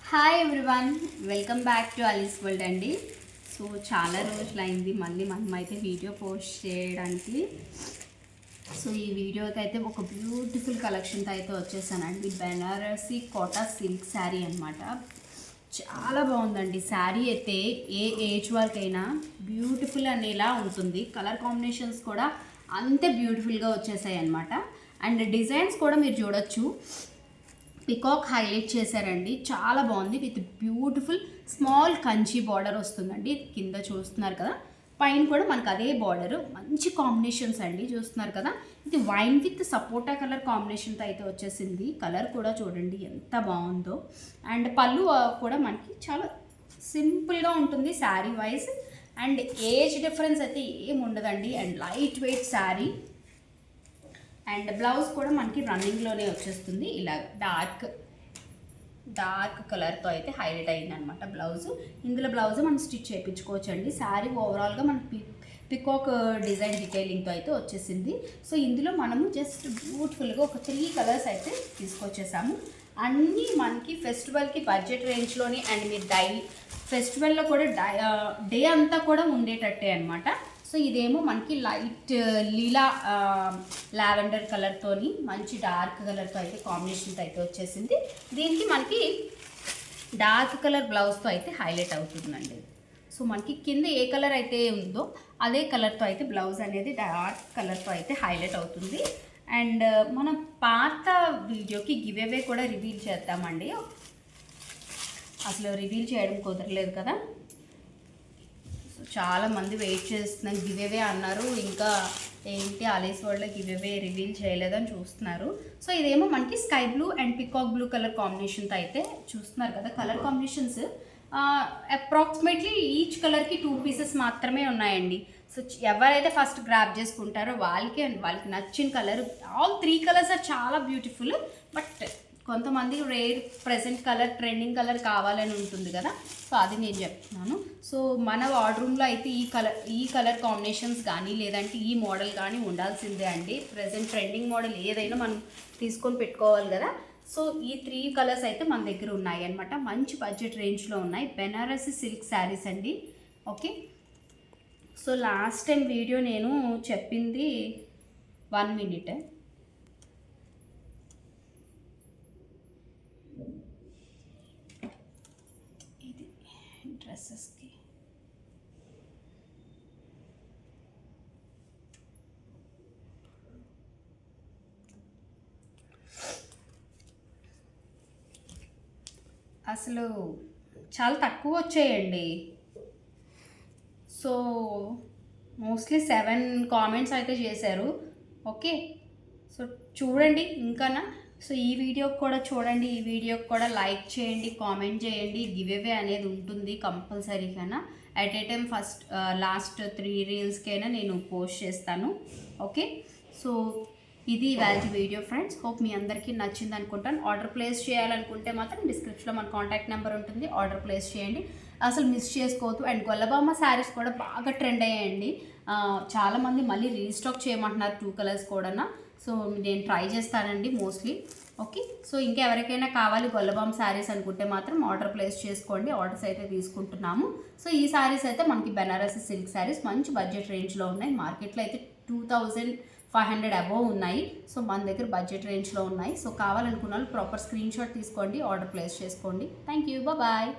Hi everyone, welcome back to Ali's world అండి. So చాలా రోజులైంది మళ్ళీ మనమైతే వీడియో పోస్ట్ చేయడానికి. సో ఈ వీడియోకి అయితే ఒక బ్యూటిఫుల్ కలెక్షన్తో అయితే వచ్చేసానండి. బెనారసీ కోటా సిల్క్ శారీ అనమాట. చాలా బాగుందండి శారీ అయితే. ఏ ఏజ్ వాళ్ళకైనా బ్యూటిఫుల్ అనేలా ఉంటుంది. కలర్ కాంబినేషన్స్ కూడా అంతే బ్యూటిఫుల్గా వచ్చేసాయి అనమాట. అండ్ డిజైన్స్ కూడా మీరు చూడొచ్చు, పికాక్ హైలైట్ చేశారండి. చాలా బాగుంది. With beautiful small Kanchi border వస్తుందండి. కింద చూస్తున్నారు కదా, పైన కూడా మనకు అదే బార్డర్. మంచి కాంబినేషన్స్ అండి, చూస్తున్నారు కదా. ఇది వైన్ విత్ సపోటా కలర్ కాంబినేషన్తో అయితే వచ్చేసింది. కలర్ కూడా చూడండి ఎంత బాగుందో. అండ్ పళ్ళు కూడా మనకి చాలా సింపుల్గా ఉంటుంది sari wise. And age difference అయితే ఏం ఉండదండి. And light weight sari. And blouse కూడా మనకి రన్నింగ్లోనే వచ్చేస్తుంది. ఇలా డార్క్ కలర్తో అయితే హైలైట్ అయిందనమాట బ్లౌజు. ఇందులో బ్లౌజ్ మనం స్టిచ్ చేయించుకోవచ్చు అండి. శారీ ఓవరాల్గా మనకి పికాక్ డిజైన్ డీటెయిలింగ్తో అయితే వచ్చేసింది. సో ఇందులో మనము జస్ట్ బ్యూటిఫుల్గా ఒక 3 కలర్స్ అయితే తీసుకొచ్చేసాము. అన్నీ మనకి ఫెస్టివల్కి బడ్జెట్ రేంజ్లోని, అండ్ మీరు ఫెస్టివల్లో కూడా డే అంతా కూడా ఉండేటట్టే అనమాట. సో ఇదేమో మనకి లైట్ లీలా లావెండర్ కలర్తోని మంచి డార్క్ కలర్తో అయితే కాంబినేషన్తో అయితే వచ్చేసింది. దీనికి మనకి డార్క్ కలర్ బ్లౌజ్తో అయితే హైలైట్ అవుతుందండి. సో మనకి కింద ఏ కలర్ అయితే ఉందో అదే కలర్తో అయితే బ్లౌజ్ అనేది డార్క్ కలర్తో అయితే హైలైట్ అవుతుంది. అండ్ మన పాత వీడియోకి గివ్ అవే కూడా రివీల్ చేద్దామండి. అసలు రివీల్ చేయడం కుదరలేదు కదా. చాలామంది వెయిట్ చేస్తున్నారు, గివ్ అవే అన్నారు, ఇంకా ఏంటి అలీస్ వరల్డ్లో గివ్ అవే రివీల్ చేయలేదని చూస్తున్నారు. సో ఇదేమో మనకి sky blue and peacock blue colour కాంబినేషన్తో అయితే చూస్తున్నారు కదా. కలర్ కాంబినేషన్స్ అప్రాక్సిమేట్లీ ఈచ్ కలర్కి 2 పీసెస్ మాత్రమే ఉన్నాయండి. సో ఎవరైతే ఫస్ట్ గ్రాప్ చేసుకుంటారో వాళ్ళకి నచ్చిన కలర్. ఆల్ 3 కలర్స్ ఆర్ చాలా బ్యూటిఫుల్. బట్ కొంతమంది rare present colour, trending colour కావాలని ఉంటుంది కదా. సో అది నేను చెప్తున్నాను. సో మన వార్డ్రూమ్లో అయితే ఈ కలర్ కాంబినేషన్స్ కానీ లేదంటే ఈ మోడల్ కానీ ఉండాల్సిందే అండి. ప్రెజెంట్ ట్రెండింగ్ మోడల్ ఏదైనా మనం తీసుకొని పెట్టుకోవాలి కదా. సో ఈ 3 కలర్స్ అయితే మన దగ్గర ఉన్నాయి అనమాట. మంచి బడ్జెట్ రేంజ్లో ఉన్నాయి. బెనారసి సిల్క్ శారీస్ అండి. Okay. So last time video నేను చెప్పింది 1 minute. ఇది డ్రెస్సెస్కి అసలు చాలా తక్కువ వచ్చాయండి. సో మోస్ట్లీ 7 కామెంట్స్ అయితే చేశారు. ఓకే. సో చూడండి ఇంకానా. సో ఈ వీడియోకి కూడా చూడండి, ఈ వీడియోకి కూడా లైక్ చేయండి, కామెంట్ చేయండి. గివ్ అవే అనేది ఉంటుంది కంపల్సరీగానా. అట్ ఏ టైం లాస్ట్ 3 రీల్స్కైనా నేను పోస్ట్ చేస్తాను. ఓకే. సో ఇది ఇవాళ వీడియో ఫ్రెండ్స్. హోప్ మీ అందరికీ నచ్చింది అనుకుంటాను. ఆర్డర్ ప్లేస్ చేయాలనుకుంటే మాత్రం డిస్క్రిప్షన్లో మన కాంటాక్ట్ నెంబర్ ఉంటుంది. ఆర్డర్ ప్లేస్ చేయండి, అసలు మిస్ చేసుకోవద్దు. అండ్ గొల్లబామ్మ శారీస్ కూడా బాగా ట్రెండ్ అయ్యాయండి. చాలామంది మళ్ళీ రీస్టాక్ చేయమంటున్నారు 2 కలర్స్ కూడా. సో నేను ట్రై చేస్తానండి మోస్ట్లీ. ఓకే. సో ఇంకా ఎవరికైనా కావాలి గొల్లబామ్ శారీస్ అనుకుంటే మాత్రం ఆర్డర్ ప్లేస్ చేసుకోండి. ఆర్డర్స్ అయితే తీసుకుంటున్నాము. సో ఈ శారీస్ అయితే మనకి బెనారసి సిల్క్ శారీస్ మంచి బడ్జెట్ రేంజ్లో ఉన్నాయి. మార్కెట్లో అయితే 2500 అబోవ్ ఉన్నాయి. సో మన దగ్గర బడ్జెట్ రేంజ్లో ఉన్నాయి. సో కావాలనుకున్న వాళ్ళు ప్రాపర్ స్క్రీన్ షాట్ తీసుకోండి, ఆర్డర్ ప్లేస్ చేసుకోండి. Thank you, bye.